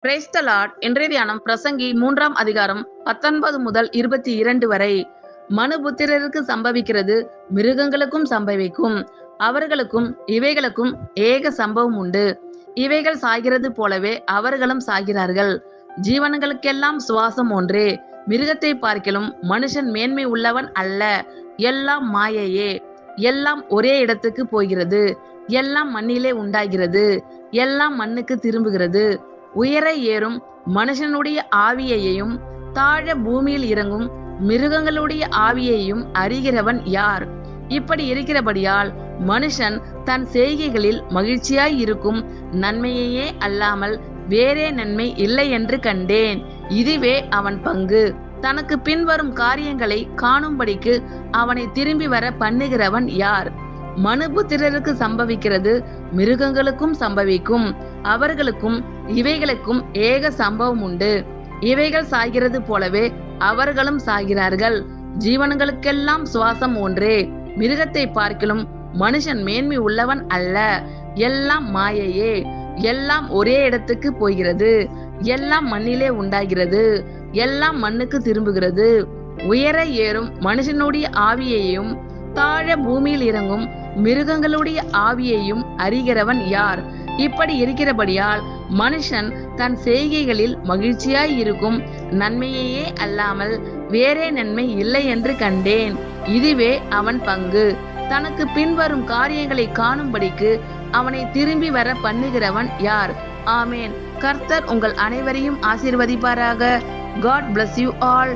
Praise the Lord. இன்றைய தியானம் பிரசங்கி 3ஆம் அதிகாரம் 19 முதல் 22 வரை. மனுபுத்திரருக்கு சம்பவிக்கிறது மிருகங்களுக்கும் சம்பவிக்கும், அவர்களுக்கும் இவைகளுக்கும் ஏக சம்பவம் உண்டு. இவைகள் சாகிறது போலவே அவர்களும் சாகிறார்கள். ஜீவன்களுக்கெல்லாம் சுவாசம் ஒன்றே, மிருகத்தை பார்க்கிலும் மனுஷன் மேன்மை உள்ளவன் அல்ல. எல்லாம் மாயையே, எல்லாம் ஒரே இடத்துக்கு போகிறது, எல்லாம் மண்ணிலே உண்டாகிறது, எல்லாம் மண்ணுக்கு திரும்புகிறது. உயர ஏறும் மனுஷனுடைய ஆவியையும் தாழ பூமியில் இறங்கும் மிருகங்களுடைய ஆவியையும் அறிகிறவன் யார்? இப்படி இருக்கிறபடியால் மனுஷன் தன் செய்கைகளில் மகிழ்ச்சியாய் இருக்கும் நன்மையையே அல்லாமல் வேறே நன்மை இல்லை என்று கண்டேன். இதுவே அவன் பங்கு. தனக்கு பின்வரும் காரியங்களை காணும்படிக்கு அவனை திரும்பி வர பண்ணுகிறவன் யார்? மனுபுத்திரருக்கு சம்பவிக்கிறது மிருகங்களுக்கும் சம்பவிக்கும், அவர்களுக்கும் இவைகளுக்கும் ஏக சம்பவம் உண்டு. இவைகள் சாகிறது போலவே அவர்களும் சாகிறார்கள். ஜீவன்களுக்கெல்லாம் சுவாசம் ஒன்றே, மிருகத்தை பார்க்கிலும் மனுஷன் மேன்மை உள்ளவன் அல்ல. எல்லாம் மாயையே, எல்லாம் ஒரே இடத்துக்கு போகிறது, எல்லாம் மண்ணிலே உண்டாகிறது, எல்லாம் மண்ணுக்கு திரும்புகிறது. உயர ஏறும் மனுஷனுடைய ஆவியையும் தாழ பூமியில் இறங்கும் மிருகங்களுடைய ஆவியையும் அறிகிறவன் யார்? இப்படி இருக்கிறபடியால் மனுஷன் தன் செய்கைகளில் மகிழ்ச்சியாய் இருக்கும் நன்மையையே அல்லாமல் வேறே நன்மை இல்லை என்று கண்டேன். இதுவே அவன் பங்கு. தனக்கு பின்வரும் காரியங்களை காணும்படிக்கு அவனை திரும்பி வர பண்ணுகிறவன் யார்? ஆமேன். கர்த்தர் உங்கள் அனைவரையும் ஆசீர்வதிப்பாராக. God bless you all.